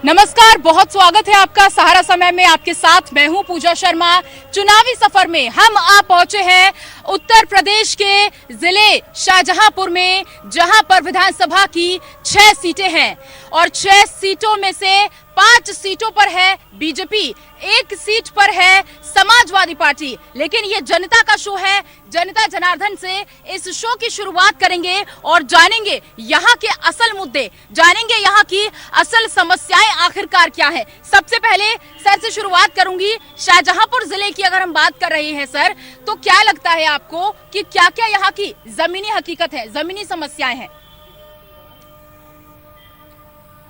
नमस्कार, बहुत स्वागत है आपका सहारा समय में। आपके साथ मैं हूं पूजा शर्मा। चुनावी सफर में हम आप पहुंचे हैं उत्तर प्रदेश के जिले शाहजहांपुर में, जहां पर विधानसभा की 6 सीटें हैं और 6 सीटों में से 5 सीटों पर है बीजेपी, 1 सीट पर है समाजवादी पार्टी। लेकिन ये जनता का शो है, जनता जनार्दन से इस शो की शुरुआत करेंगे और जानेंगे यहाँ के असल मुद्दे, जानेंगे यहाँ की असल समस्याएं आखिरकार क्या है। सबसे पहले सर से शुरुआत करूंगी। शाहजहांपुर जिले की अगर हम बात कर रहे हैं सर, तो क्या लगता है आपको कि क्या क्या यहाँ की जमीनी हकीकत है, जमीनी समस्याएं हैं?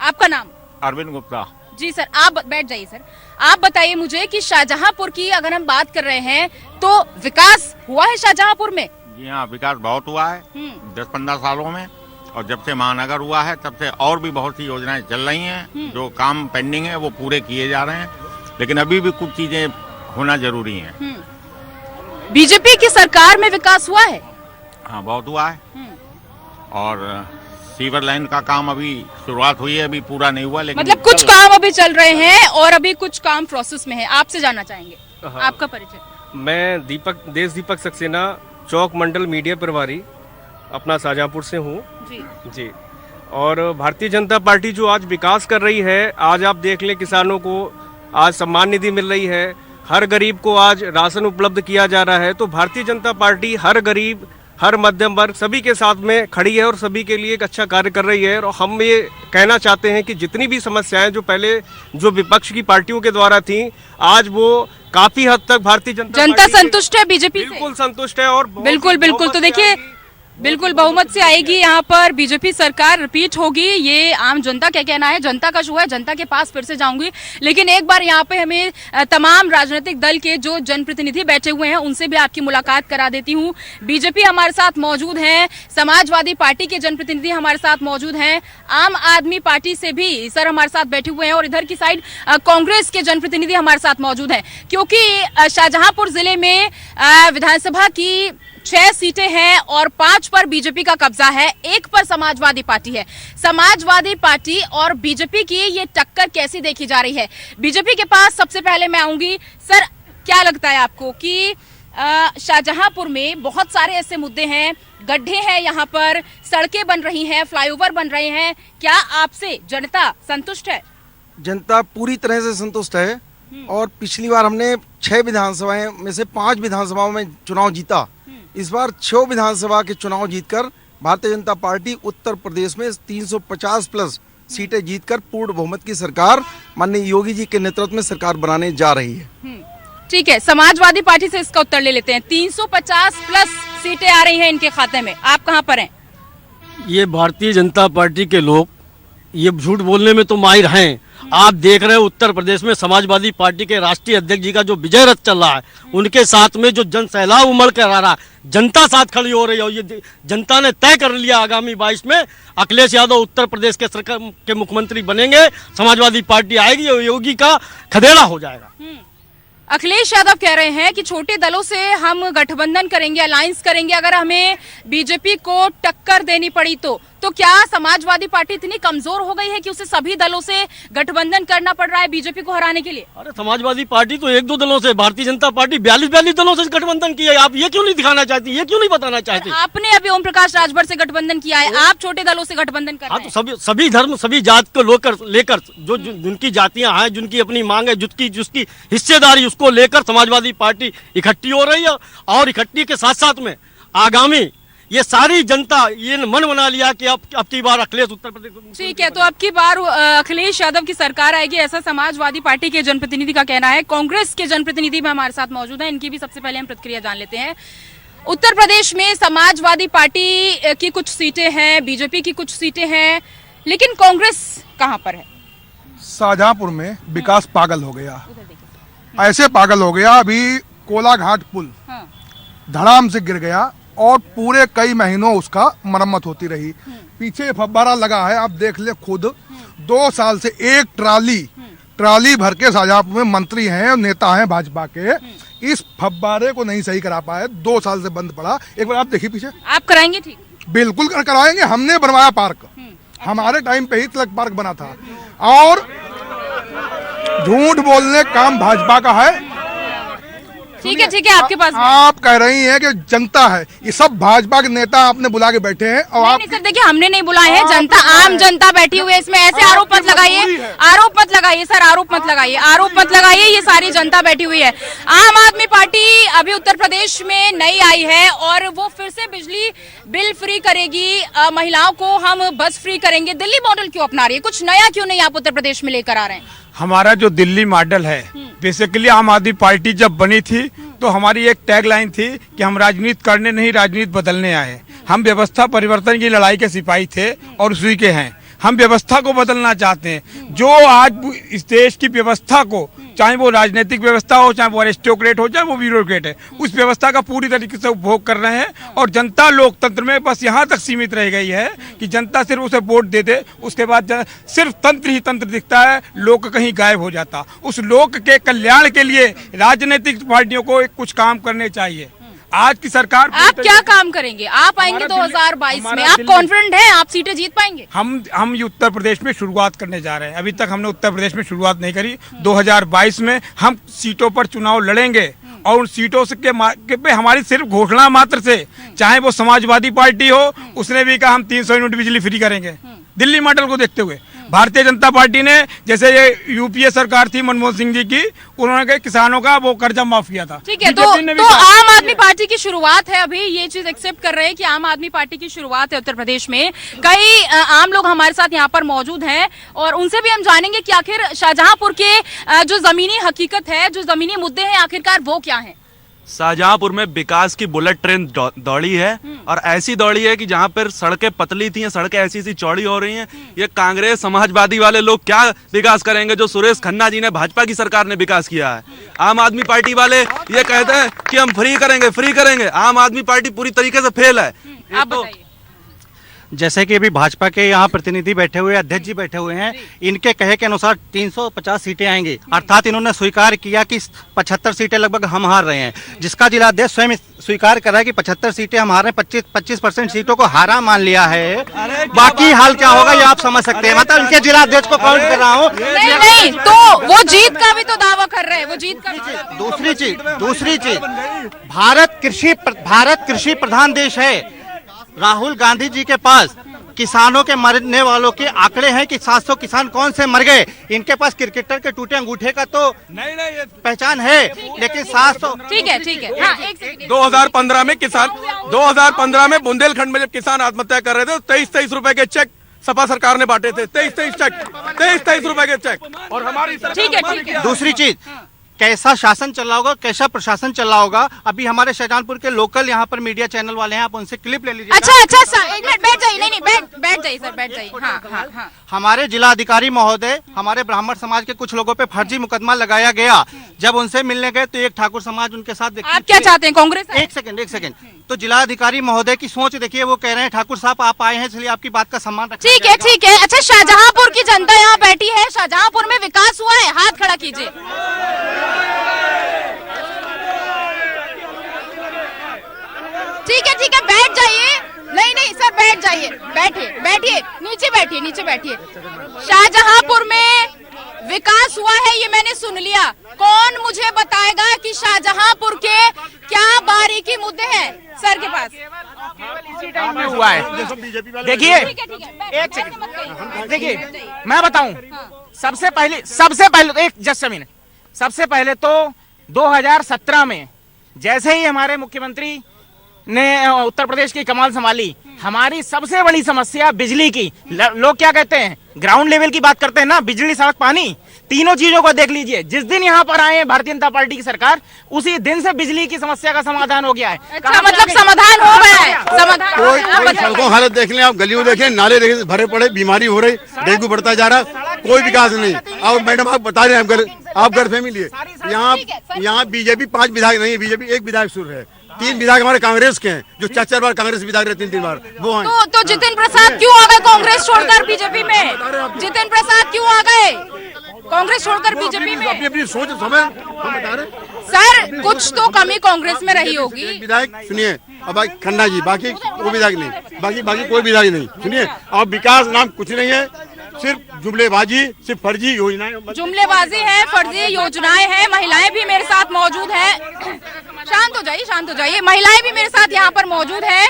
आपका नाम? अरविंद गुप्ता। जी सर, आप बैठ जाइए सर। आप बताइए मुझे कि शाहजहांपुर की अगर हम बात कर रहे हैं तो विकास हुआ है शाहजहांपुर में? जी हाँ, विकास बहुत हुआ है 10-15 सालों में, और जब से महानगर हुआ है तब से और भी बहुत सी योजनाएं चल रही हैं। जो काम पेंडिंग है वो पूरे किए जा रहे हैं, लेकिन अभी भी कुछ चीजें होना जरूरी हैं। बीजेपी की सरकार में विकास हुआ है? हाँ, बहुत हुआ है। और सीवर लाइन का काम अभी शुरुआत हुई है, अभी पूरा नहीं हुआ, लेकिन मतलब कुछ काम अभी चल रहे हैं और अभी कुछ काम प्रोसेस में है। आपसे जानना चाहेंगे आपका परिचय? मैं देश दीपक सक्सेना, चौक मंडल मीडिया प्रभारी, अपना शाहजहांपुर से हूँ जी। और भारतीय जनता पार्टी जो आज विकास कर रही है, आज आप देख लें किसानों को आज सम्मान निधि मिल रही है, हर गरीब को आज राशन उपलब्ध किया जा रहा है। तो भारतीय जनता पार्टी हर गरीब, हर मध्यम वर्ग, सभी के साथ में खड़ी है और सभी के लिए एक अच्छा कार्य कर रही है। और हम ये कहना चाहते हैं कि जितनी भी समस्याएं जो पहले जो विपक्ष की पार्टियों के द्वारा थी, आज वो काफी हद तक भारतीय जनता संतुष्ट है बीजेपी से? बिल्कुल संतुष्ट है और बिल्कुल। तो देखिए, बिल्कुल बहुमत से आएगी यहाँ पर बीजेपी सरकार, रिपीट होगी। ये आम जनता क्या कहना है, जनता का शो है, जनता के पास फिर से जाऊंगी। लेकिन एक बार यहाँ पे हमें तमाम राजनीतिक दल के जो जनप्रतिनिधि बैठे हुए हैं उनसे भी आपकी मुलाकात करा देती हूँ। बीजेपी हमारे साथ मौजूद है, समाजवादी पार्टी के जनप्रतिनिधि हमारे साथ मौजूद हैं, आम आदमी पार्टी से भी सर हमारे साथ बैठे हुए हैं और इधर की साइड कांग्रेस के जनप्रतिनिधि हमारे साथ मौजूद हैं। क्योंकि शाहजहांपुर जिले में विधानसभा की 6 सीटें हैं और 5 पर बीजेपी का कब्जा है, 1 पर समाजवादी पार्टी है। समाजवादी पार्टी और बीजेपी की ये टक्कर कैसी देखी जा रही है? बीजेपी के पास सबसे पहले मैं आऊंगी। सर, क्या लगता है आपको कि शाहजहांपुर में बहुत सारे ऐसे मुद्दे हैं, गड्ढे हैं, यहाँ पर सड़कें बन रही हैं, फ्लाईओवर बन रहे हैं, क्या आपसे जनता संतुष्ट है? जनता पूरी तरह से संतुष्ट है। और पिछली बार हमने 6 विधानसभाएं में से 5 विधानसभाओं में चुनाव जीता। इस बार 6 विधानसभा के चुनाव जीतकर भारतीय जनता पार्टी उत्तर प्रदेश में 350 प्लस सीटें जीतकर पूर्ण बहुमत की सरकार माननीय योगी जी के नेतृत्व में सरकार बनाने जा रही है। ठीक है, समाजवादी पार्टी से इसका उत्तर ले लेते हैं। 350 प्लस सीटें आ रही हैं इनके खाते में, आप कहां पर हैं? ये भारतीय जनता पार्टी के लोग ये झूठ बोलने में तो माहिर हैं। आप देख रहे हैं उत्तर प्रदेश में समाजवादी पार्टी के राष्ट्रीय अध्यक्ष जी का जो विजय रथ चल रहा है, उनके साथ में जो जन सैलाब उमड़ कर आ रहा है, जनता साथ खड़ी हो रही है। और ये जनता ने तय कर लिया आगामी 22 में अखिलेश यादव उत्तर प्रदेश के सरकार के मुख्यमंत्री बनेंगे, समाजवादी पार्टी आएगी और योगी का खदेड़ा हो जाएगा। अखिलेश यादव कह रहे हैं कि छोटे दलों से हम गठबंधन करेंगे, अलायंस करेंगे अगर हमें बीजेपी को टक्कर देनी पड़ी तो क्या समाजवादी पार्टी इतनी कमजोर हो गई है कि उसे सभी दलों से गठबंधन करना पड़ रहा है बीजेपी को हराने के लिए? अरे समाजवादी पार्टी तो 1-2 दलों से, भारतीय जनता पार्टी 42 दलों से गठबंधन किया है। आप ये क्यों नहीं दिखाना चाहती, ये क्यों नहीं बताना चाहती? आपने अभी ओम प्रकाश राजभर से गठबंधन किया है, आप छोटे दलों से गठबंधन कर रहे हैं। तो सभी धर्म, सभी जात को लेकर जो जिनकी जातियां हैं, जिनकी अपनी मांग है, जिसकी हिस्सेदारी, उसको लेकर समाजवादी पार्टी इकट्ठी हो रही है। और इकट्ठी के साथ साथ में आगामी ये सारी जनता ये मन बना लिया कि अब की बार अखिलेश उत्तर प्रदेश। ठीक है, तो अब की बार अखिलेश यादव की सरकार आएगी, ऐसा समाजवादी पार्टी के जनप्रतिनिधि का कहना है। कांग्रेस के जनप्रतिनिधि भी हमारे साथ मौजूद हैं, इनकी भी सबसे पहले हम प्रतिक्रिया जान लेते हैं। उत्तर प्रदेश में समाजवादी पार्टी की कुछ सीटें हैं, बीजेपी की कुछ सीटें हैं, लेकिन कांग्रेस कहाँ पर है? शाहजहांपुर में विकास पागल हो गया, ऐसे पागल हो गया, अभी कोलाघाट पुल धड़ाम से गिर गया और पूरे कई महीनों उसका मरम्मत होती रही। पीछे फव्वारा लगा है, आप देख ले खुद, 2 साल से एक ट्राली भर के शाहजहांपुर में मंत्री हैं और नेता हैं भाजपा के, इस फव्वारे को नहीं सही करा पाए। 2 साल से बंद पड़ा। एक बार आप देखिए पीछे। आप कराएंगे? ठीक, बिल्कुल कराएंगे। हमने बनवाया पार्क, हमारे टाइम पे ही तिलक पार्क बना था। और झूठ बोलने का काम भाजपा का है। ठीक है आपके पास आप कह रही हैं कि जनता है, ये सब भाजपा के नेता आपने बुला के बैठे हैं और नहीं सर, देखिए हमने नहीं बुलाए हैं, जनता आम जनता बैठी हुई है इसमें। ऐसे आरोप मत लगाइए, आरोप मत लगाइए सर, आरोप मत लगाइए, आरोप मत लगाइए। ये सारी जनता बैठी हुई है। आम आदमी पार्टी अभी उत्तर प्रदेश में नई आई है और वो फिर से बिजली बिल फ्री करेगी, महिलाओं को हम बस फ्री करेंगे। दिल्ली मॉडल क्यों अपना रही है? कुछ नया क्यों नहीं आप उत्तर प्रदेश में लेकर आ रहे हैं? हमारा जो दिल्ली मॉडल है, बेसिकली आम आदमी पार्टी जब बनी थी तो हमारी एक टैगलाइन थी कि हम राजनीति करने नहीं, राजनीति बदलने आए। हम व्यवस्था परिवर्तन की लड़ाई के सिपाही थे और उसी के हैं। हम व्यवस्था को बदलना चाहते हैं। जो आज इस देश की व्यवस्था को, चाहे वो राजनीतिक व्यवस्था हो, चाहे वो अरिस्टोक्रेट हो, चाहे वो ब्यूरोक्रेट है, उस व्यवस्था का पूरी तरीके से उपभोग कर रहे हैं। और जनता लोकतंत्र में बस यहाँ तक सीमित रह गई है कि जनता सिर्फ उसे वोट दे दे, उसके बाद सिर्फ तंत्र ही तंत्र दिखता है, लोक कहीं गायब हो जाता। उस लोक के कल्याण के लिए राजनीतिक पार्टियों को कुछ काम करने चाहिए। आज की सरकार, आप क्या काम करेंगे? आप आएंगे 2022 में, आप कॉन्फिडेंट हैं आप सीटें जीत पाएंगे? हम ये उत्तर प्रदेश में शुरुआत करने जा रहे हैं। अभी तक हमने उत्तर प्रदेश में शुरुआत नहीं करी। 2022 में हम सीटों पर चुनाव लड़ेंगे और उन सीटों से के पे हमारी सिर्फ घोषणा मात्र से, चाहे वो समाजवादी पार्टी हो, उसने भी कहा हम 300 यूनिट बिजली फ्री करेंगे दिल्ली मॉडल को देखते हुए। भारतीय जनता पार्टी ने, जैसे ये यूपीए सरकार थी मनमोहन सिंह जी की, उन्होंने किसानों का वो कर्जा माफ किया था। ठीक है, तो आम आदमी पार्टी की शुरुआत है, अभी ये चीज एक्सेप्ट कर रहे हैं कि आम आदमी पार्टी की शुरुआत है उत्तर प्रदेश में। कई आम लोग हमारे साथ यहाँ पर मौजूद हैं और उनसे भी हम जानेंगे कि आखिर शाहजहांपुर के जो जमीनी हकीकत है, जो जमीनी मुद्दे हैं, आखिरकार वो क्या है। शाहजहांपुर में विकास की बुलेट ट्रेन दौड़ी है और ऐसी दौड़ी है कि जहां पर सड़कें पतली थी, सड़कें ऐसी सी चौड़ी हो रही हैं। ये कांग्रेस समाजवादी वाले लोग क्या विकास करेंगे जो सुरेश खन्ना जी ने, भाजपा की सरकार ने विकास किया है। आम आदमी पार्टी वाले ये कहते हैं कि हम फ्री करेंगे। आम आदमी पार्टी पूरी तरीके से फेल है। आप बताइए। जैसे कि अभी भाजपा के यहाँ प्रतिनिधि बैठे हुए, अध्यक्ष जी बैठे हुए हैं, इनके कहे के अनुसार 350 सीटें आएंगी, अर्थात इन्होंने स्वीकार किया कि 75 सीटें लगभग हम हार रहे हैं, जिसका जिलाध्यक्ष स्वयं स्वीकार कर रहा है कि 75 सीटें हम हार रहे हैं। 25% सीटों को हारा मान लिया है। बाकी हाल क्या होगा ये आप समझ सकते हैं। मतलब इनके जिलाध्यक्ष को काउंट कर रहा हूँ। नहीं, तो वो जीत का भी तो दावा कर रहे हैं, वो जीत का। दूसरी चीज, भारत कृषि प्रधान देश है। राहुल गांधी जी के पास किसानों के मरने वालों के आंकड़े हैं कि 700 किसान कौन से मर गए। इनके पास क्रिकेटर के टूटे अंगूठे का तो नहीं पहचान है, लेकिन 700। ठीक है हाँ, 2015 में किसान, 2015 में बुंदेलखंड में जब किसान आत्महत्या कर रहे थे, 23 रुपए के चेक सपा सरकार ने बांटे थे। 23 रुपए के चेक। और हमारी ठीक है। दूसरी चीज, कैसा शासन चल रहा होगा, कैसा प्रशासन चल रहा होगा। अभी हमारे शाहजहांपुर के लोकल यहाँ पर मीडिया चैनल वाले हैं, आप उनसे क्लिप ले लीजिए। अच्छा एक मिनट बैठ जाइए। नहीं बैठ जाइए सर, बैठ जाइए। हाँ। हमारे जिलाधिकारी महोदय, हमारे ब्राह्मण समाज के कुछ लोगों पे फर्जी मुकदमा लगाया गया। जब उनसे मिलने गए तो एक ठाकुर समाज उनके साथ। आप क्या चाहते हैं, कांग्रेस? एक सेकंड। तो जिलाधिकारी महोदय की सोच देखिए, वो कह रहे हैं ठाकुर साहब आप आए हैं इसलिए आपकी बात का सम्मान रखना। ठीक है। अच्छा, शाहजहांपुर की जनता यहाँ बैठी है, शाहजहांपुर में विकास हुआ है? हाथ खड़ा कीजिए। ठीक है, बैठ जाइए। नहीं सर, बैठ जाइए, बैठिए, नीचे बैठिए। शाहजहांपुर में विकास हुआ है, ये मैंने सुन लिया। कौन मुझे बताएगा कि शाहजहांपुर के क्या बारीकी मुद्दे हैं सर के पास? में हुआ है। देखिए एक सेकंड, देखिए मैं बताऊं। सबसे पहले एक जस्ट मिनट। सबसे पहले तो 2017 में जैसे ही हमारे मुख्यमंत्री ने उत्तर प्रदेश की कमान संभाली, हमारी सबसे बड़ी समस्या बिजली की। लोग क्या कहते हैं, ग्राउंड लेवल की बात करते हैं ना, बिजली सड़क पानी, तीनों चीजों को देख लीजिए। जिस दिन यहाँ पर आए भारतीय जनता पार्टी की सरकार, उसी दिन से बिजली की समस्या का समाधान हो गया है। अच्छा, मतलब समाधान हो गया है। समाधान सड़कों हालत देख लें आप, गलियों देखें, नाले देखें, भरे पड़े, बीमारी हो रही, डेंगू बढ़ता जा रहा, कोई विकास नहीं। अब मैडम आप बता रहे हैं, आप घर फैमिली है। यहाँ बीजेपी 5 विधायक नहीं है, बीजेपी 1 विधायक सुर है। 3 विधायक हमारे कांग्रेस के हैं, जो 4 बार कांग्रेस विधायक रहे, 3 बार वो हैं। तो जितिन प्रसाद क्यों आ गए कांग्रेस छोड़कर बीजेपी में? जितिन प्रसाद क्यों आ गए कांग्रेस छोड़कर बीजेपी में? अपनी सोच समझ हम बता रहे। सर, कुछ तो कमी कांग्रेस में रही होगी। विधायक सुनिए, अब खन्ना जी, बाकी कोई विधायक नहीं, बाकी कोई विधायक नहीं। सुनिए, अब विकास नाम कुछ नहीं है। सिर्फ जुमलेबाजी, सिर्फ फर्जी योजनाएं। जुमलेबाजी है, फर्जी योजनाएं हैं। महिलाएं भी मेरे साथ मौजूद हैं। शांत हो जाइए, शांत हो जाइए। महिलाएं भी मेरे साथ यहाँ पर मौजूद है।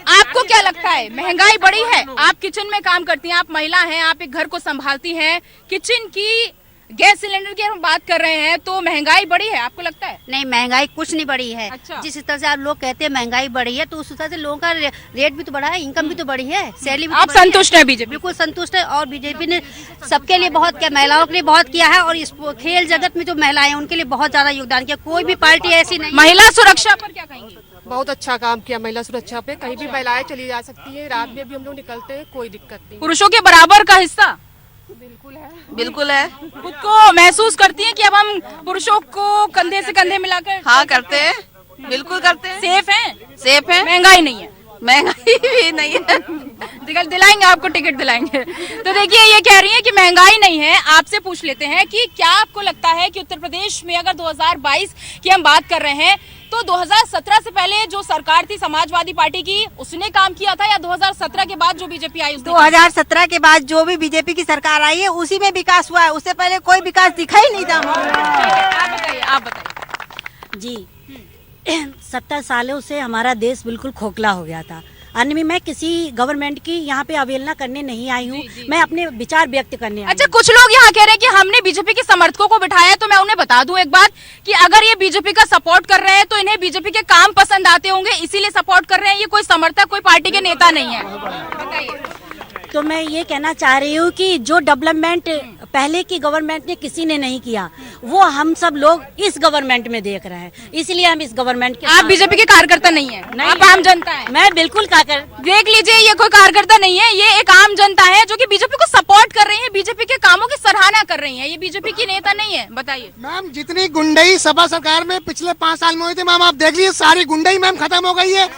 आपको क्या लगता है, महंगाई बढ़ी है? आप किचन में काम करती हैं, आप महिला हैं, आप एक घर को संभालती हैं। किचन की गैस सिलेंडर की हम बात कर रहे हैं, तो महंगाई बढ़ी है, आपको लगता है? नहीं, महंगाई कुछ नहीं बढ़ी है। अच्छा। जिस तरह से आप लोग कहते हैं महंगाई बढ़ी है, तो उस तरह से लोगों का रेट भी तो बढ़ा है, इनकम भी तो बढ़ी है, सैलरी भी आप तो बढ़ी संतुष्ट हैं बीजेपी? बिल्कुल संतुष्ट है। और बीजेपी ने सबके लिए बहुत किया, महिलाओं के लिए बहुत किया है। और इस खेल जगत में जो महिलाएं हैं उनके लिए बहुत ज्यादा योगदान किया। कोई भी पार्टी ऐसी नहीं। महिला सुरक्षा पर क्या कहेंगे? बहुत अच्छा काम किया महिला सुरक्षा पे। कहीं भी महिलाएं चली जा सकती है, रात में भी हम लोग निकलते हैं, कोई दिक्कत नहीं। पुरुषों के बराबर का हिस्सा बिल्कुल है। खुद को महसूस करती हैं कि अब हम पुरुषों को कंधे से कंधे मिलाकर? हाँ करते हैं, बिल्कुल करते हैं। सेफ हैं? सेफ है, महंगाई नहीं है? महंगाई भी नहीं है। दिलाएंगे, आपको टिकट दिलाएंगे। तो देखिए, ये कह रही है कि महंगाई नहीं है। आपसे पूछ लेते हैं कि क्या आपको लगता है कि उत्तर प्रदेश में अगर 2022 की हम बात कर रहे हैं, तो 2017 से पहले जो सरकार थी समाजवादी पार्टी की, उसने काम किया था, या 2017 के बाद जो बीजेपी आई? 2017 के बाद जो भी बीजेपी की सरकार आई है उसी में विकास हुआ है, उससे पहले कोई विकास दिखा ही नहीं था। आप बताइए। जी 70 सालों से हमारा देश बिल्कुल खोखला हो गया था। अन्य में मैं किसी गवर्नमेंट की यहाँ पे अवहेलना करने नहीं आई हूँ, मैं अपने विचार व्यक्त करने आई। अच्छा, कुछ लोग यहाँ कह रहे हैं कि हमने बीजेपी के समर्थकों को बिठाया है, तो मैं उन्हें बता दूं एक बात कि अगर ये बीजेपी का सपोर्ट कर रहे हैं तो इन्हें बीजेपी के काम पसंद आते होंगे, इसीलिए सपोर्ट कर रहे हैं। ये कोई समर्थक, कोई पार्टी के नेता नहीं है। बताइए। तो मैं ये कहना चाह रही हूँ कि जो डेवलपमेंट पहले की गवर्नमेंट ने किसी ने नहीं किया, वो हम सब लोग इस गवर्नमेंट में देख रहे हैं, इसलिए हम इस गवर्नमेंट के। आप बीजेपी के कार्यकर्ता नहीं है? नहीं, आप आम जनता है। मैं बिल्कुल देख लीजिए, ये कोई कार्यकर्ता नहीं है, ये एक आम जनता है जो कि बीजेपी को सपोर्ट कर रही है, बीजेपी के कामों की सराहना कर रही है। ये बीजेपी की नेता नहीं है। बताइए मैम, जितनी गुंडई सपा सरकार में पिछले 5 साल में हुई थी मैम, आप देख लीजिए सारी गुंडई मैम खत्म हो गई है।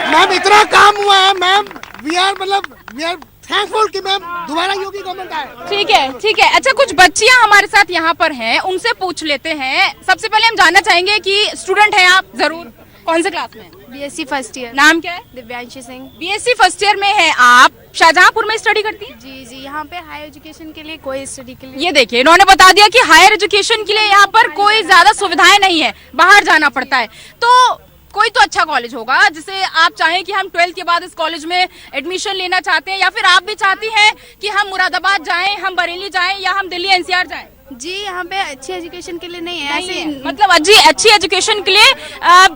मैम इतना काम हुआ है मैम, वी आर थैंकफुल कि मैम दोबारा योगी गवर्नमेंट आए। ठीक है, ठीक है। अच्छा, कुछ बच्चियां हमारे साथ यहाँ पर हैं, उनसे पूछ लेते हैं। सबसे पहले हम जानना चाहेंगे कि स्टूडेंट हैं आप? जरूर। कौन से क्लास में? BSc first year. नाम क्या है? Divyanshi Singh. BSc first year में है आप। शाहजहांपुर में स्टडी करती हैं? जी, यहाँ पे हायर एजुकेशन के लिए कोई स्टडी के लिए। ये देखिए, इन्होंने बता दिया कि हायर एजुकेशन के लिए यहाँ पर कोई ज्यादा सुविधाएं नहीं है, बाहर जाना पड़ता है। तो कोई तो अच्छा कॉलेज होगा जिसे आप चाहें कि हम 12th के बाद इस कॉलेज में एडमिशन लेना चाहते हैं, या फिर आप भी चाहती हैं कि हम मुरादाबाद जाएं, हम बरेली जाएं, या हम दिल्ली एनसीआर जाएं? जी, यहाँ पे अच्छी एजुकेशन के लिए नहीं है, ऐसे मतलब अच्छी एजुकेशन के लिए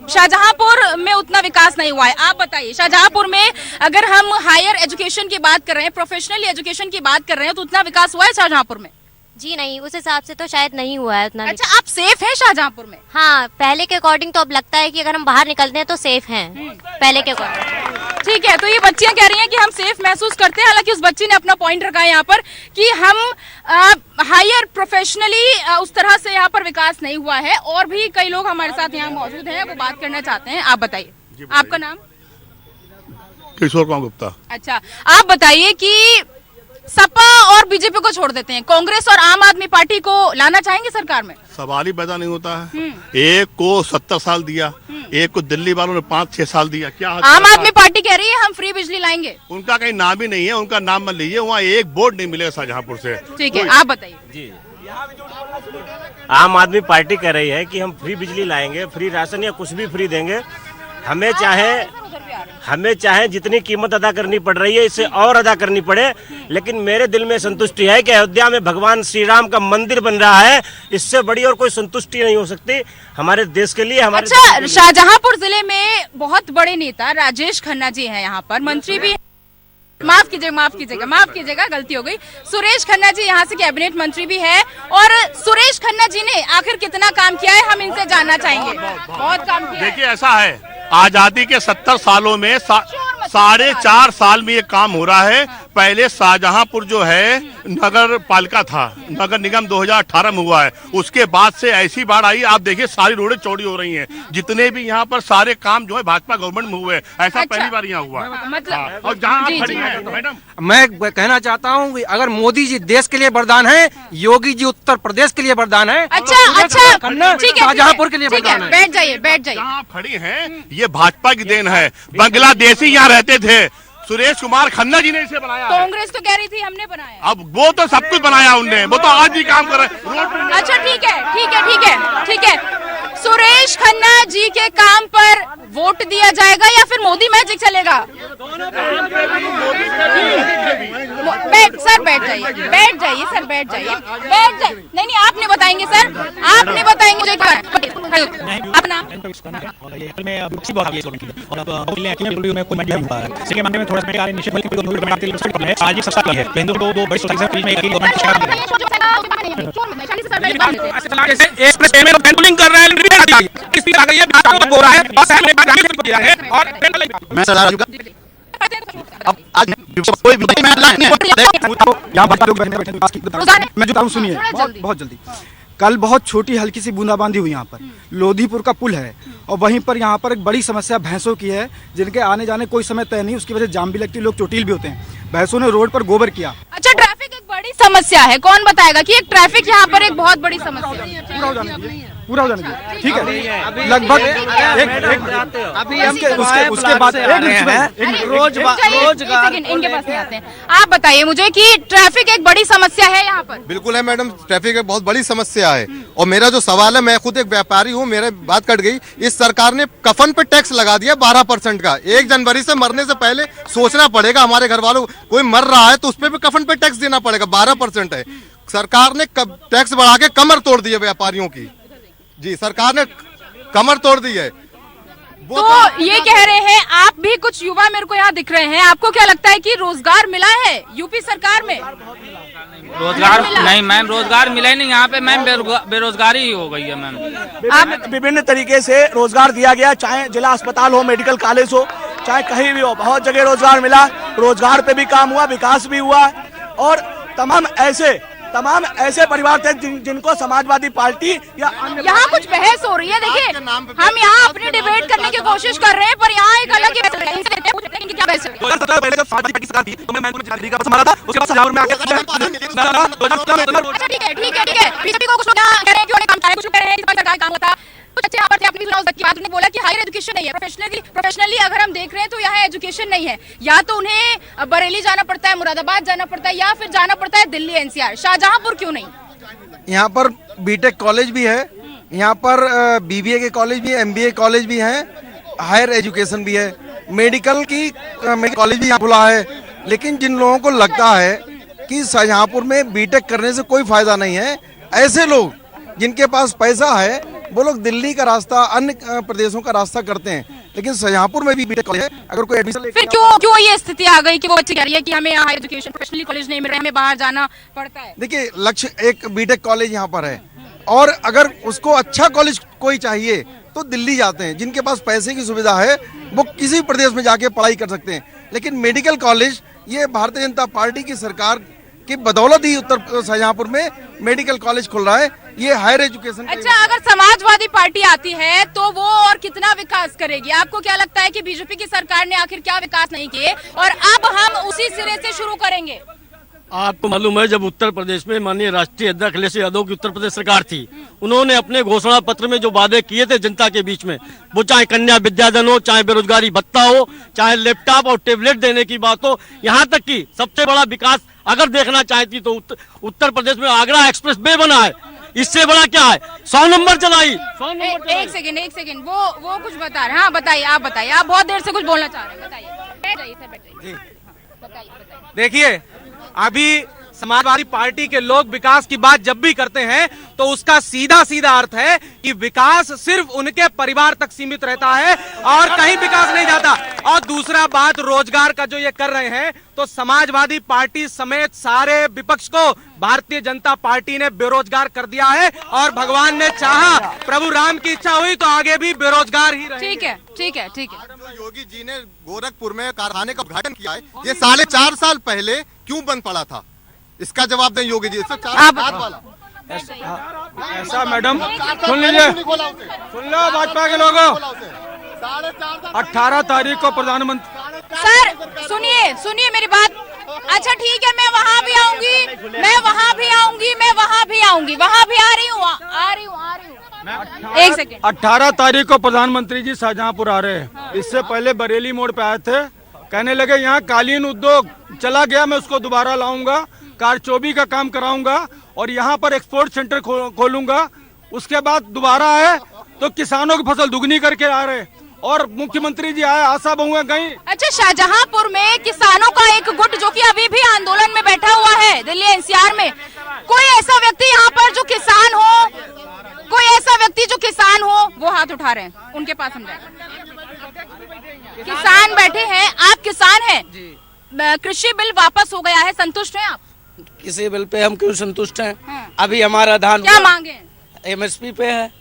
शाहजहांपुर में उतना विकास नहीं हुआ है। आप बताइए, शाहजहांपुर में अगर हम हायर एजुकेशन की बात कर रहे हैं, प्रोफेशनल एजुकेशन की बात कर रहे हैं, तो उतना विकास हुआ है शाहजहांपुर में? जी नहीं, उस हिसाब से तो शायद नहीं हुआ है उतना। अच्छा, आप सेफ हैं शाहजहांपुर में? हाँ, पहले के अकॉर्डिंग तो अब लगता है कि अगर हम बाहर निकलते हैं तो सेफ हैं पहले के अकॉर्डिंग। ठीक है, तो ये बच्चियां कह रही हैं कि हम सेफ महसूस करते हैं। हालांकि उस बच्ची ने अपना पॉइंट रखा है यहाँ पर कि हम हायर प्रोफेशनली उस तरह से यहाँ पर विकास नहीं हुआ है। और भी कई लोग हमारे साथ यहाँ मौजूद हैं, वो बात करना चाहते हैं। आप बताइए, आपका नाम? किशोर कुमार गुप्ता। अच्छा, आप बताइए कि सपा और बीजेपी को छोड़ देते हैं, कांग्रेस और आम आदमी पार्टी को लाना चाहेंगे सरकार में? सवाल ही पैदा नहीं होता है। एक को 70 साल दिया, एक को दिल्ली वालों ने 5-6 साल दिया। क्या आम आदमी पार्टी कह रही है हम फ्री बिजली लाएंगे? उनका कहीं नाम ही नहीं है, उनका नाम मत लीजिए, वहाँ एक बोर्ड नहीं मिलेगा शाहजहांपुर से। ठीक है, आप बताइए। जी, आम आदमी पार्टी कह रही है कि हम फ्री बिजली लाएंगे, फ्री राशन या कुछ भी फ्री देंगे। हमें चाहे जितनी कीमत अदा करनी पड़ रही है इससे और अदा करनी पड़े, लेकिन मेरे दिल में संतुष्टि है कि अयोध्या में भगवान श्री राम का मंदिर बन रहा है, इससे बड़ी और कोई संतुष्टि नहीं हो सकती हमारे देश के लिए। अच्छा, शाहजहांपुर जिले में बहुत बड़े नेता राजेश खन्ना जी हैं, यहाँ पर मंत्री भी। माफ कीजिएगा, गलती हो गई। सुरेश खन्ना जी यहाँ से कैबिनेट मंत्री भी है, और सुरेश खन्ना जी ने आखिर कितना काम किया है हम इनसे जानना चाहेंगे। बहुत काम किया। देखिए, ऐसा है, आजादी के 70 सालों में 4.5 साल में ये काम हो रहा है। पहले शाहजहांपुर जो है नगर पालिका था, नगर निगम 2018 में हुआ है। उसके बाद से ऐसी बाढ़ आई, आप देखिए सारी रोडें चौड़ी हो रही हैं। जितने भी यहाँ पर सारे काम जो है भाजपा गवर्नमेंट में हुए, ऐसा पहली बार यहाँ हुआ है। मतलब और जहाँ आप खड़ी हैं मैडम, मैं कहना चाहता हूँ कि अगर मोदी जी देश के लिए वरदान है, योगी जी उत्तर प्रदेश के लिए वरदान है। अच्छा, शाहजहांपुर के लिए वरदान है। बैठ जाइए। जहाँ आप खड़ी हैं ये भाजपा की देन है। बांग्लादेशी यहाँ रहते थे, सुरेश कुमार खन्ना जी ने इसे बनाया है। कांग्रेस तो कह रही थी हमने बनाया। अब वो तो सब कुछ बनाया उनने, वो तो आज भी काम कर रहे हैं। अच्छा ठीक है। सुरेश खन्ना जी के काम पर वोट दिया जाएगा या फिर मोदी मैजिक चलेगा? बैठ जाइए। नहीं आप नहीं बताएंगे सर, आप नहीं बताएंगे मुझे अपना। मैं सरदार राजू का अब आज कोई भी मैं जो सुनिए बहुत जल्दी। कल बहुत छोटी हल्की सी बूंदाबांदी हुई यहाँ पर, लोधीपुर का पुल है और वहीं पर यहाँ पर एक बड़ी समस्या भैंसों की है, जिनके आने जाने कोई समय तय नहीं, उसकी वजह से जाम भी लगती है, लोग चोटिल भी होते हैं। भैंसों ने रोड पर गोबर किया। अच्छा ट्रैफिक एक बड़ी समस्या है, कौन बताएगा कि एक ट्रैफिक यहाँ पर एक बहुत बड़ी समस्या है? पूरा हो जाने दीजिए, ठीक है। लगभग अभी हम उसके बाद रोजगार इनके पास नहीं आते हैं। आप बताइए मुझे कि ट्रैफिक एक बड़ी समस्या है यहाँ पर? बिल्कुल है मैडम, ट्रैफिक एक बहुत बड़ी समस्या है। और मेरा जो सवाल है, मैं खुद एक व्यापारी हूँ, मेरे बात कट गई। इस सरकार ने कफन पे टैक्स लगा दिया 12% का। 1 जनवरी से मरने से पहले सोचना पड़ेगा हमारे घर वालों, कोई मर रहा है तो उस पर भी कफन पे टैक्स देना पड़ेगा। 12% है। सरकार ने टैक्स बढ़ा के कमर तोड़ दी है व्यापारियों की। जी सरकार ने कमर तोड़ दी है। तो ये कह रहे हैं आप भी, कुछ युवा मेरे को यहाँ दिख रहे हैं, आपको क्या लगता है कि रोजगार मिला है यूपी सरकार में? रोजगार नहीं मैम, रोजगार मिला ही नहीं यहाँ पे मैम, बेरोजगारी ही हो गई है मैम। विभिन्न तरीके से रोजगार दिया गया, चाहे जिला अस्पताल हो, मेडिकल कॉलेज हो, चाहे कहीं भी हो, बहुत जगह रोजगार मिला। रोजगार पे भी काम हुआ, विकास भी हुआ। और तमाम ऐसे परिवार थे जिनको समाजवादी पार्टी या यहाँ कुछ बहस हो रही है। देखिए हम यहाँ अपनी डिबेट करने की कोशिश कर रहे हैं, पर यहाँ एक अलग क्या बहस है? ठीक है। बीजेपी को कुछ लोग कह रहे हैं कि उन्हें काम कुछ कह रहे हैं, सरकार काम होता। कुछ अच्छे यहाँ पर अपनी बात उन्होंने बोला कि हायर एजुकेशन नहीं है, प्रोफेशनली अगर हम देख रहे हैं तो यहाँ एजुकेशन नहीं है। या तो उन्हें बरेली जाना पड़ता है, मुरादाबाद जाना पड़ता है, या फिर जाना पड़ता है दिल्ली एनसीआर। शाहजहांपुर क्यों नहीं? यहाँ पर बीटेक कॉलेज भी है, यहाँ पर बीबीए के कॉलेज भी है, एमबीए कॉलेज भी है, हायर एजुकेशन भी है, मेडिकल कॉलेज भी यहाँ खुला है। लेकिन जिन लोगों को लगता है कि शाहजहांपुर में बीटेक करने से कोई फायदा नहीं है, ऐसे लोग जिनके पास पैसा है वो लोग दिल्ली का रास्ता, अन्य प्रदेशों का रास्ता करते हैं। लेकिन शाहजहांपुर में भी बीटेक कॉलेज है, अगर कोई एडमिशन फिर क्यों ये स्थिति आ गई कि वो बच्चे कह रही है कि हमें यहाँ एजुकेशन प्रोफेशनली कॉलेज नहीं मिल रहा है, हमें बाहर जाना पड़ता है? देखिए लक्ष्य एक बीटेक कॉलेज यहाँ पर है, और अगर उसको अच्छा कॉलेज कोई चाहिए तो दिल्ली जाते हैं। जिनके पास पैसे की सुविधा है वो किसी प्रदेश में जाके पढ़ाई कर सकते हैं। लेकिन मेडिकल कॉलेज ये भारतीय जनता पार्टी की सरकार की बदौलत ही उत्तर शाहजहांपुर में मेडिकल कॉलेज खुल रहा है। ये हायर एजुकेशन। अच्छा अगर समाजवादी पार्टी आती है तो वो और कितना विकास करेगी? आपको क्या लगता है कि बीजेपी की सरकार ने आखिर क्या विकास नहीं किए और अब हम उसी सिरे से शुरू करेंगे? आपको मालूम है जब उत्तर प्रदेश में माननीय राष्ट्रीय अध्यक्ष अखिलेश यादव की उत्तर प्रदेश सरकार थी, उन्होंने अपने घोषणा पत्र में जो वादे किए थे जनता के बीच में, वो चाहे कन्या विद्याधन हो, चाहे बेरोजगारी भत्ता हो, चाहे लैपटॉप और टेबलेट देने की बात हो, यहाँ तक कि सबसे बड़ा विकास अगर देखना चाहती तो उत्तर प्रदेश में आगरा एक्सप्रेस वे बना है। इससे बड़ा क्या है? 100 नंबर चलाई। एक सेकंड वो कुछ बता रहे हैं। हाँ बताइए, आप बताइए, आप बहुत देर से कुछ बोलना चाह रहे हैं, बताइए। देखिए अभी समाजवादी पार्टी के लोग विकास की बात जब भी करते हैं तो उसका सीधा अर्थ है कि विकास सिर्फ उनके परिवार तक सीमित रहता है और कहीं विकास नहीं जाता। और दूसरा बात रोजगार का जो ये कर रहे हैं, तो समाजवादी पार्टी समेत सारे विपक्ष को भारतीय जनता पार्टी ने बेरोजगार कर दिया है और भगवान ने चाहा, प्रभु राम की इच्छा हुई तो आगे भी बेरोजगार ही रहेंगे। ठीक है। योगी जी ने गोरखपुर में कारखाने का उद्घाटन किया है, ये 4.5 साल पहले क्यों बंद पड़ा था? इसका जवाब दें योगी जी। ऐसा मैडम सुन लीजिए, सुन लो भाजपा के लोगों, 18 तारीख को प्रधानमंत्री। सर सुनिए मेरी बात। अच्छा ठीक है, मैं वहाँ भी आऊंगी, वहाँ भी आ रही हूँ। एक सेकंड। 18 तारीख को प्रधानमंत्री जी शाहजहांपुर आ रहे हैं। इससे पहले बरेली मोड़ पे आए थे कहने लगे यहाँ कालीन उद्योग चला गया, मैं उसको दोबारा लाऊंगा, कारचोबी का काम कराऊंगा और यहाँ पर एक्सपोर्ट सेंटर खोलूंगा। उसके बाद दोबारा आए तो किसानों की फसल दुगनी करके आ रहे और मुख्यमंत्री जी आए, आशा बहुएं गई। अच्छा, शाहजहांपुर में किसानों का एक गुट जो कि अभी भी आंदोलन में बैठा हुआ है दिल्ली एनसीआर में, कोई ऐसा व्यक्ति यहाँ पर जो किसान हो, कोई ऐसा व्यक्ति जो किसान हो वो हाथ उठा रहे हैं, उनके पास हम जाएंगे। किसान बैठे हैं, आप किसान हैं, कृषि बिल वापस हो गया है, संतुष्ट हैं आप? किसी बिल पे हम क्यों संतुष्ट हैं? अभी हमारा धान क्या मांगे? एमएसपी पे है।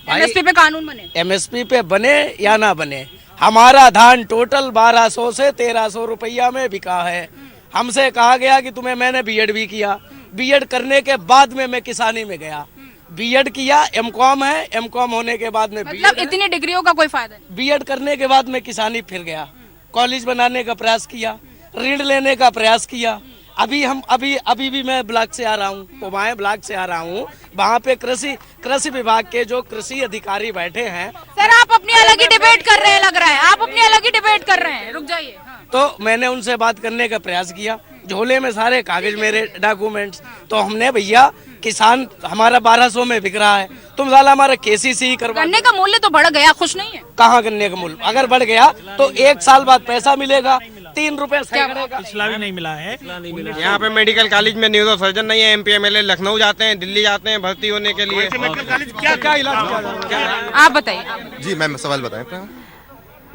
एमएसपी पे कानून बने, एमएसपी पे बने या ना बने, हमारा धान टोटल 1200 से 1300 रुपया में बिका है। हमसे कहा गया कि तुम्हें, मैंने बीएड भी किया, बीएड करने के बाद में मैं किसानी में गया, बीएड किया, एमकॉम है, एमकॉम होने के बाद में मतलब इतनी डिग्रियों का कोई फायदा नहीं। बीएड करने के बाद में किसानी फिर गया, कॉलेज बनाने का प्रयास किया, ऋण लेने का प्रयास किया। अभी भी मैं ब्लॉक से आ रहा हूँ, कुमाऊं ब्लॉक से आ रहा हूँ, वहाँ पे कृषि विभाग के जो कृषि अधिकारी बैठे हैं। सर, आप अपनी अलग ही डिबेट कर रहे हैं, लग रहा है आप अपनी अलग ही डिबेट कर रहे हैं, रुक जाइए। तो मैंने उनसे बात करने का प्रयास किया, झोले में सारे कागज, मेरे डॉक्यूमेंट्स, तो हमने भैया किसान हमारा 1200 में बिक रहा है, तुम साला हमारा केसीसी करवा। गन्ने का मूल्य तो बढ़ गया, खुश नहीं है? कहाँ गन्ने का मूल्य? अगर बढ़ गया तो 1 साल बाद पैसा मिलेगा, 3 रुपए पिछला भी नहीं मिला है। यहाँ पे मेडिकल कॉलेज में न्यूरो सर्जन नहीं है, एमपी एमएलए लखनऊ जाते हैं, दिल्ली जाते हैं भर्ती होने के लिए। क्या इलाज किया? आप बताइए जी। मैम सवाल बताएं।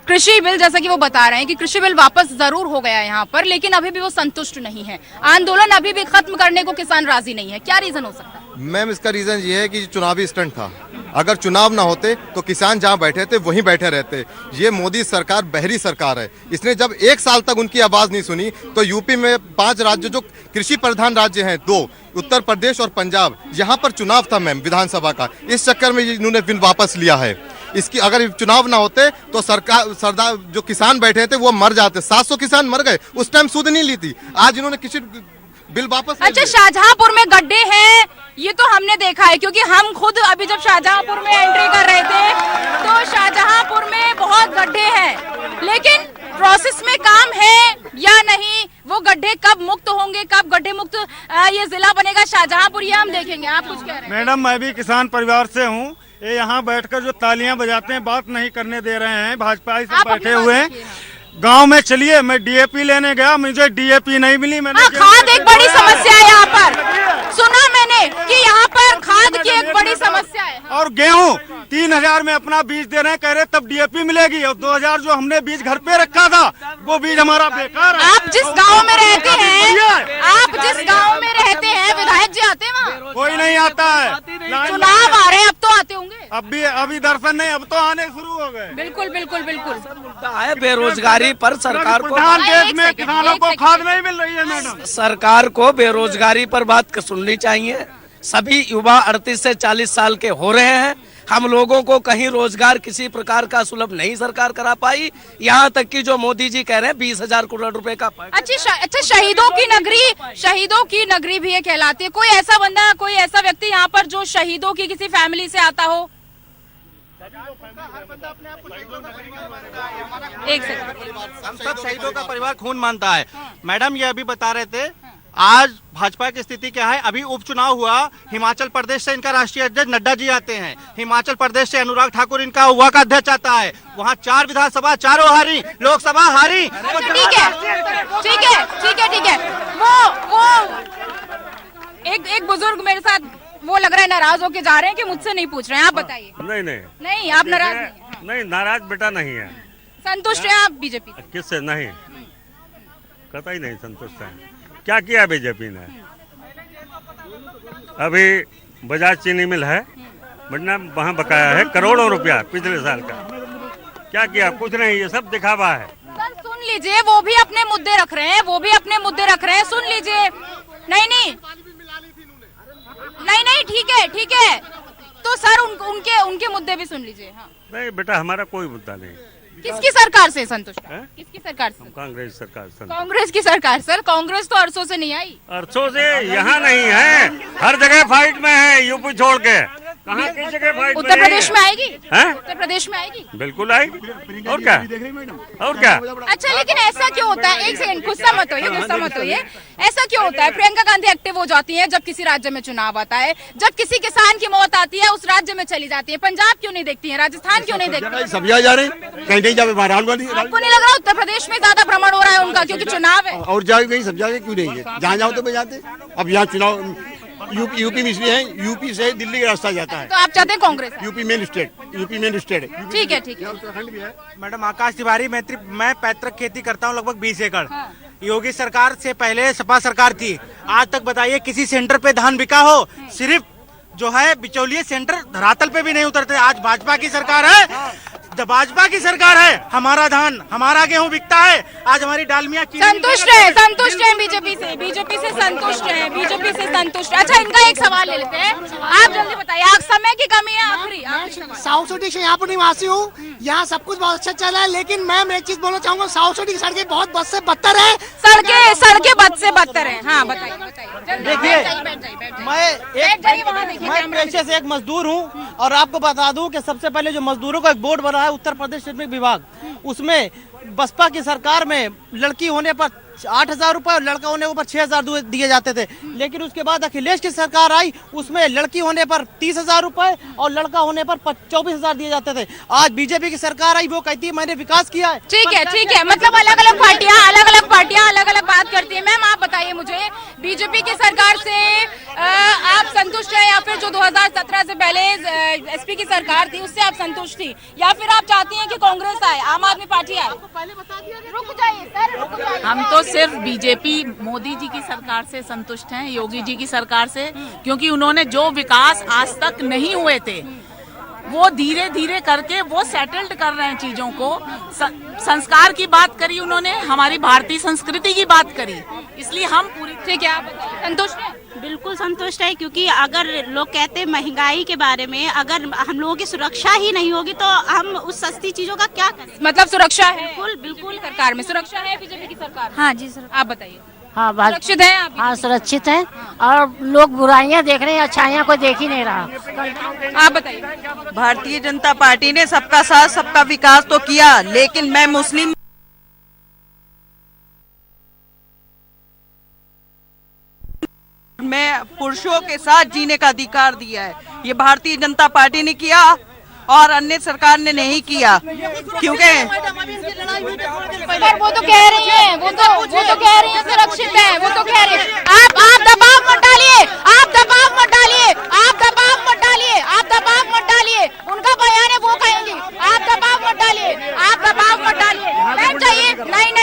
कृषि बिल, जैसा कि वो बता रहे हैं कि कृषि बिल वापस जरूर हो गया है यहाँ पर, लेकिन अभी भी वो संतुष्ट नहीं है, आंदोलन अभी भी खत्म करने को किसान राजी नहीं है। क्या रीजन हो सकता है? मैम इसका रीजन ये है कि चुनावी स्टंट था। अगर चुनाव ना होते तो किसान जहाँ बैठे थे वहीं बैठे रहते। ये मोदी सरकार बहरी सरकार है, इसने जब 1 साल तक उनकी आवाज नहीं सुनी तो यूपी में 5 राज्य जो कृषि प्रधान राज्य हैं, 2 उत्तर प्रदेश और पंजाब, यहाँ पर चुनाव था मैम विधानसभा का, इस चक्कर में इन्होंने बिल वापस लिया है। इसकी अगर चुनाव ना होते तो सरदार जो किसान बैठे थे वो मर जाते, 700 किसान मर गए, उस टाइम सूद नहीं ली थी, आज इन्होंने कृषि बिल वापस। अच्छा, शाहजहांपुर में गड्ढे हैं, ये तो हमने देखा है, क्योंकि हम खुद अभी जब शाहजहांपुर में एंट्री कर रहे थे तो शाहजहांपुर में बहुत गड्ढे हैं, लेकिन प्रोसेस में काम है या नहीं, वो गड्ढे कब मुक्त होंगे, कब गड्ढे मुक्त ये जिला बनेगा शाहजहांपुर, ये हम देखेंगे। आप कुछ कह रहे हैं? मैडम, मैं भी किसान परिवार से हूँ, ये यहाँ बैठकर जो तालियां बजाते हैं, बात नहीं करने दे रहे हैं, भाजपा से बैठे हुए हैं। गांव में चलिए, मैं डीएपी लेने गया, मुझे डीएपी नहीं मिली। मैंने खाद एक बड़ी समस्या है यहाँ पर, सुना मैंने कि यहाँ पर खाद की एक बड़ी समस्या है। और गेहूं 3000 में अपना बीज दे रहे हैं, कह रहे तब डीएपी मिलेगी, और 2000 जो हमने बीज घर पे रखा था वो बीज हमारा बेकार है। आप जिस गांव में रहते हैं, आप जिस गांव में रहते हैं, विधायक जी आते हैं वहाँ? कोई नहीं आता है। चुनाव आ रहे हैं, अब तो आते होंगे। अभी दर्शन नहीं, अब तो आने शुरू हो गए। बिल्कुल बिल्कुल बिल्कुल। मुद्दा है बेरोजगारी पर सरकार को, देश में किसानों को खाद नहीं मिल रही है मैडम। सरकार को बेरोजगारी पर बात सुननी चाहिए। सभी युवा 38 से 40 साल के हो रहे हैं, हम लोगों को कहीं रोजगार किसी प्रकार का सुलभ नहीं सरकार करा पाई, यहाँ तक कि जो मोदी जी कह रहे हैं 20,000 करोड़ रुपए का। अच्छा, शहीदों की नगरी भी ये कहलाती है। कोई ऐसा बंदा, कोई ऐसा व्यक्ति यहाँ पर जो शहीदों की किसी फैमिली से आता हो? एक सेकंड, हम सब शहीदों का परिवार खून मानता है। मैडम ये अभी बता रहे थे, आज भाजपा की स्थिति क्या है। अभी उपचुनाव हुआ, हिमाचल प्रदेश से इनका राष्ट्रीय अध्यक्ष नड्डा जी आते हैं, हिमाचल प्रदेश से अनुराग ठाकुर इनका हुआ का अध्यक्ष आता है, वहाँ 4 विधानसभा चारों हारी, लोकसभा हारी। ठीक है। वो एक बुजुर्ग मेरे साथ वो लग रहा है नाराज होके जा रहे हैं कि मुझसे नहीं पूछ रहे हैं, आप बताइए। नहीं, आप नाराज नहीं, नाराज बेटा नहीं है। संतुष्ट हैं आप बीजेपी से? किससे? नहीं, कतई नहीं संतुष्ट है। क्या किया बीजेपी ने? अभी बजाज चीनी मिल है, बढ़ना वहाँ बकाया है करोड़ों रुपया पिछले साल का। क्या किया? कुछ नहीं, ये सब दिखावा है। सर सुन लीजिए, वो भी अपने मुद्दे रख रहे हैं, सुन लीजिए। नहीं, ठीक है, तो सर उनके मुद्दे भी सुन लीजिए। हाँ। नहीं बेटा, हमारा कोई मुद्दा नहीं। किसकी सरकार से संतुष्ट है? किसकी सरकार से? कांग्रेस सरकार से। कांग्रेस की सरकार? सर कांग्रेस तो अरसों से नहीं आई। अरसों से यहाँ नहीं है, हर जगह फाइट में है, यूपी छोड़ के। कहाँ किस जगह फाइट उत्तर प्रदेश में आएगी? हैं? उत्तर प्रदेश में आएगी? बिल्कुल आएगी। और क्या और क्या। अच्छा, लेकिन ऐसा क्यों होता है? एक सेकंड, गुस्सा मत होइए। ऐसा क्यों होता है? प्रियंका गांधी एक्टिव हो जाती है जब किसी राज्य में चुनाव आता है, जब किसी किसान की मौत आती है उस राज्य में चली जाती है। पंजाब क्यों नहीं देखती है? राजस्थान क्यों नहीं देखती? सब जा रहे हैं, कहीं नहीं जावे। राहुल गांधी, आपको नहीं लग रहा उत्तर प्रदेश में ज्यादा भ्रमण हो रहा है उनका क्योंकि चुनाव है? और जाए कहीं सब जाके क्यों नहीं है? जहाँ जाओ तो मैं जाते। अब यहाँ चुनाव यूपी में इसलिए है, यूपी से दिल्ली का रास्ता जाता है। तो आप चाहते हैं कांग्रेस? यूपी मेन स्टेट है। ठीक है। मैडम आकाश तिवारी, मैं पैतृक खेती करता हूँ लगभग 20 एकड़। योगी सरकार से पहले सपा सरकार थी। आज तक बताइए किसी सेंटर पे धान बिका हो? सिर्फ जो है बिचौलिए सेंटर धरातल पे भी नहीं उतरते। आज भाजपा की सरकार है, भाजपा की सरकार है, हमारा धान हमारा गेहूं बिकता है। आज हमारी डालमिया संतुष्ट है बीजेपी से संतुष्ट। अच्छा, इनका एक सवाल ले लेते हैं, आप जल्दी बताइए। आप समय की कमी है, आखिरी साउथ सिटी से यहाँ पर निवासी हूँ। यहाँ सब कुछ बहुत अच्छा चल रहा है, लेकिन मैम एक चीज बोलना चाहूंगा, साउथ सिटी की सड़कें बहुत बद से बदतर है। सड़कें बद से बदतर है। हाँ बताइए। देखिए, मैं पेशे से एक मजदूर हूँ और आपको बता दूं कि सबसे पहले जो मजदूरों का एक बोर्ड बना है उत्तर प्रदेश श्रमिक विभाग, उसमें बसपा की सरकार में लड़की होने पर 8,000 रुपए और लड़का होने पर 6,000 दिए जाते थे। लेकिन उसके बाद अखिलेश की सरकार आई, उसमें लड़की होने पर 30,000 रुपए और लड़का होने पर 24,000 दिए जाते थे। आज बीजेपी की सरकार आई, वो कहती है मैंने विकास किया है। ठीक है। मतलब अलग अलग पार्टियां अलग अलग बात करती है। मैम आप बताइए मुझे, बीजेपी की सरकार से आप संतुष्ट है या फिर जो 2017 से पहले एसपी की सरकार थी उससे आप संतुष्ट थी, या फिर आप चाहती हैं कि कांग्रेस आए, आम आदमी पार्टी आए? रुक जाइए सर, हम तो सिर्फ बीजेपी मोदी जी की सरकार से संतुष्ट हैं, योगी जी की सरकार से, क्योंकि उन्होंने जो विकास आज तक नहीं हुए थे वो धीरे धीरे करके वो सेटल्ड कर रहे हैं चीजों को। संस्कार की बात करी उन्होंने, हमारी भारतीय संस्कृति की बात करी, इसलिए हम पूरी। ठीक है, आप संतुष्ट हैं? बिल्कुल संतुष्ट है, क्योंकि अगर लोग कहते हैं महंगाई के बारे में, अगर हम लोगों की सुरक्षा ही नहीं होगी तो हम उस सस्ती चीजों का क्या करें? मतलब सुरक्षा है? बिल्कुल सरकार में सुरक्षा है बीजेपी की सरकार? हाँ जी सर। आप बताइए। हाँ, सुरक्षित है आप? हाँ, सुरक्षित है, और लोग बुराइयां देख रहे हैं, अच्छाइयां कोई देख ही नहीं रहा। आप बताइए। भारतीय जनता पार्टी ने सबका साथ सबका विकास तो किया, लेकिन मैं मुस्लिम में पुरुषों के साथ जीने का अधिकार दिया है। ये भारतीय जनता पार्टी ने किया और अन्य सरकार ने नहीं किया, क्योंकि वो तो कह रही है, वो तो कह रही है सुरक्षित है, वो तो कह रही है। आप दबाव मत डालिए, उनका बयान है, वो कहेंगे। आप दबाव मत डालिए। बैठ जाइए। नहीं,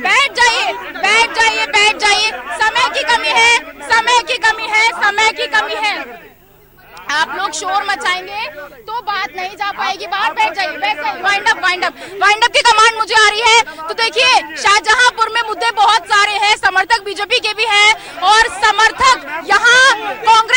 बैठ जाइए। समय की कमी है। आप लोग शोर मचाएंगे तो बात नहीं जा पाएगी। बाहर बैठ जाइए। वाइंड अप की कमांड मुझे आ रही है। तो देखिए, शाहजहांपुर में मुद्दे बहुत सारे हैं, समर्थक बीजेपी के भी हैं और समर्थक यहाँ कांग्रेस